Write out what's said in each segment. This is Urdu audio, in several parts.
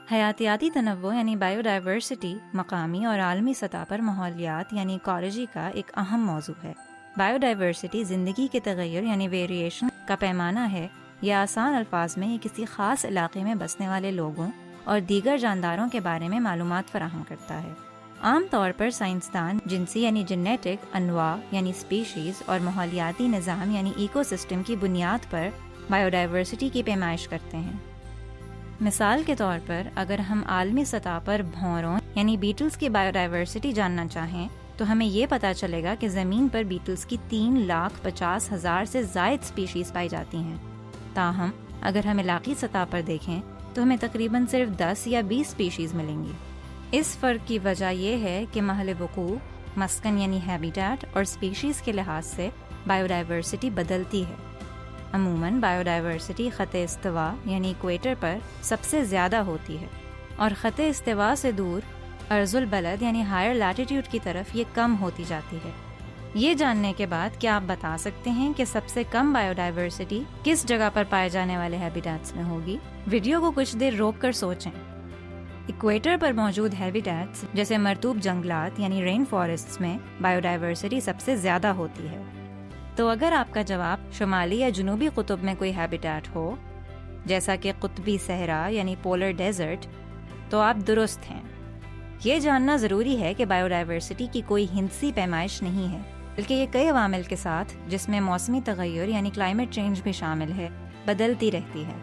حیاتیاتی تنوع یعنی بائیو ڈائیورسٹی مقامی اور عالمی سطح پر ماحولیات یعنی ایکالوجی کا ایک اہم موضوع ہے۔ بائیو ڈائیورسٹی زندگی کے تغیر یعنی ویریشن کا پیمانہ ہے، یا آسان الفاظ میں یہ کسی خاص علاقے میں بسنے والے لوگوں اور دیگر جانداروں کے بارے میں معلومات فراہم کرتا ہے۔ عام طور پر سائنسدان جنسی یعنی جینیٹک انواع یعنی اسپیشیز اور ماحولیاتی نظام یعنی ایکو سسٹم کی بنیاد پر بائیو ڈائیورسٹی کی پیمائش کرتے ہیں۔ مثال کے طور پر اگر ہم عالمی سطح پر بھونروں یعنی بیٹلز کی بائیو ڈائیورسٹی جاننا چاہیں تو ہمیں یہ پتہ چلے گا کہ زمین پر بیٹلز کی 3,50,000 سے زائد اسپیشیز پائی جاتی ہیں۔ تاہم اگر ہم علاقائی سطح پر دیکھیں تو ہمیں تقریباً صرف 10 یا 20 اسپیشیز ملیں گی۔ اس فرق کی وجہ یہ ہے کہ محل وقوع، مسکن یعنی ہیبیٹیٹ اور اسپیشیز کے لحاظ سے بائیو ڈائیورسٹی بدلتی ہے۔ عموماً بائیو ڈائیورسٹی خط استوا یعنی ایکویٹر پر سب سے زیادہ ہوتی ہے، اور خط استوا سے دور ارض البلد یعنی ہائر لیٹیٹیوڈ کی طرف یہ کم ہوتی جاتی ہے۔ یہ جاننے کے بعد کیا آپ بتا سکتے ہیں کہ سب سے کم بائیو ڈائیورسٹی کس جگہ پر پائے جانے والے ہیبیٹیٹس میں ہوگی؟ ویڈیو کو کچھ دیر روک کر سوچیں۔ ایکویٹر پر موجود ہیبیٹیٹس جیسے مرطوب جنگلات یعنی رین فارسٹس میں بائیو ڈائیورسٹی سب سے زیادہ ہوتی ہے۔ تو اگر آپ کا جواب شمالی یا جنوبی قطب میں کوئی ہیبیٹیٹ ہو، جیسا کہ قطبی صحرا یعنی پولر ڈیزرٹ، تو آپ درست ہیں۔ یہ جاننا ضروری ہے کہ بائیو ڈائیورسٹی کی کوئی ہندسی پیمائش نہیں ہے، بلکہ یہ کئی عوامل کے ساتھ، جس میں موسمی تغیر یعنی کلائمیٹ چینج بھی شامل ہے، بدلتی رہتی ہے۔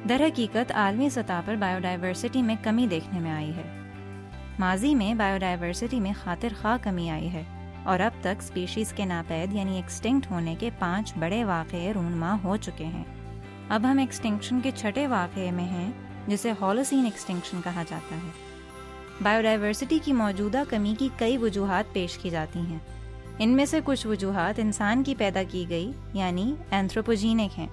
در حقیقت عالمی سطح پر بائیو ڈائیورسٹی میں کمی دیکھنے میں آئی ہے۔ ماضی میں بائیو ڈائیورسٹی میں خاطر خواہ کمی آئی ہے، اور اب تک اسپیشیز کے ناپید یعنی ایکسٹنکٹ ہونے کے 5 بڑے واقعے رونما ہو چکے ہیں۔ اب ہم ایکسٹنکشن کے 6 واقعے میں ہیں، جسے ہولوسین ایکسٹنکشن کہا جاتا ہے۔ بائیو ڈائیورسٹی کی موجودہ کمی کی کئی وجوہات پیش کی جاتی ہیں۔ ان میں سے کچھ وجوہات انسان کی پیدا کی گئی یعنی اینتھروپوجینک ہیں۔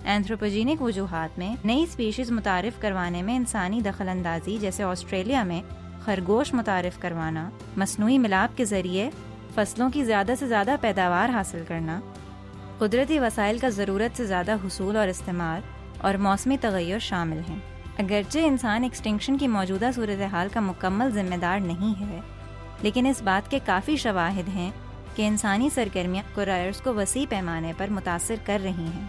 اینتھروپوجینک وجوہات میں نئی اسپیشیز متعارف کروانے میں انسانی دخل اندازی، جیسے آسٹریلیا میں خرگوش متعارف کروانا، مصنوعی ملاپ کے ذریعے فصلوں کی زیادہ سے زیادہ پیداوار حاصل کرنا، قدرتی وسائل کا ضرورت سے زیادہ حصول اور استعمال، اور موسمی تغیر شامل ہیں۔ اگرچہ انسان ایکسٹنکشن کی موجودہ صورتحال کا مکمل ذمہ دار نہیں ہے، لیکن اس بات کے کافی شواہد ہیں کہ انسانی سرگرمیاں کورائرز کو وسیع پیمانے پر متاثر کر رہی ہیں،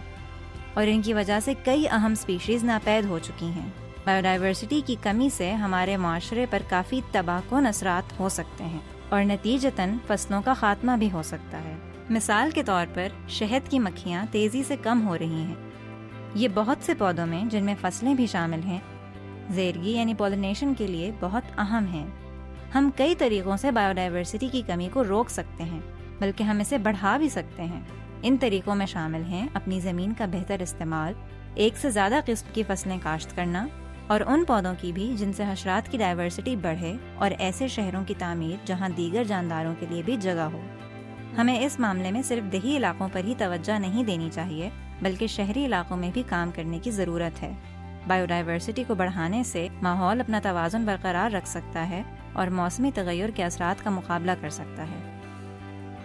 اور ان کی وجہ سے کئی اہم اسپیشیز ناپید ہو چکی ہیں۔ بائیو ڈائیورسٹی کی کمی سے ہمارے معاشرے پر کافی تباہ کن اثرات ہو سکتے ہیں، اور نتیجتاً فصلوں کا خاتمہ بھی ہو سکتا ہے۔ مثال کے طور پر شہد کی مکھیاں تیزی سے کم ہو رہی ہیں۔ یہ بہت سے پودوں میں، جن میں فصلیں بھی شامل ہیں، زیرگی یعنی پولینیشن کے لیے بہت اہم ہیں۔ ہم کئی طریقوں سے بائیو ڈائیورسٹی کی کمی کو روک سکتے ہیں، بلکہ ہم اسے بڑھا بھی سکتے ہیں۔ ان طریقوں میں شامل ہیں اپنی زمین کا بہتر استعمال، ایک سے زیادہ قسم کی فصلیں کاشت کرنا، اور ان پودوں کی بھی جن سے حشرات کی ڈائیورسٹی بڑھے، اور ایسے شہروں کی تعمیر جہاں دیگر جانداروں کے لیے بھی جگہ ہو۔ ہمیں اس معاملے میں صرف دیہی علاقوں پر ہی توجہ نہیں دینی چاہیے، بلکہ شہری علاقوں میں بھی کام کرنے کی ضرورت ہے۔ بائیو ڈائیورسٹی کو بڑھانے سے ماحول اپنا توازن برقرار رکھ سکتا ہے اور موسمی تغیر کے اثرات کا مقابلہ کر سکتا ہے۔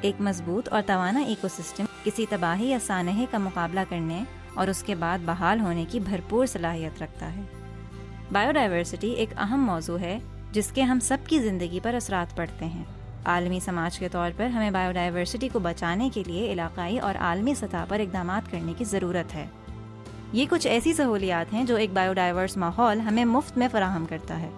ایک مضبوط اور توانا ایکو سسٹم کسی تباہی یا سانحے کا مقابلہ کرنے اور اس کے بعد بحال ہونے کی بھرپور صلاحیت رکھتا ہے۔ بائیو ڈائیورسٹی ایک اہم موضوع ہے جس کے ہم سب کی زندگی پر اثرات پڑتے ہیں۔ عالمی سماج کے طور پر ہمیں بائیو ڈائیورسٹی کو بچانے کے لیے علاقائی اور عالمی سطح پر اقدامات کرنے کی ضرورت ہے۔ یہ کچھ ایسی سہولیات ہیں جو ایک بائیو ڈائیورس ماحول ہمیں مفت میں فراہم کرتا ہے۔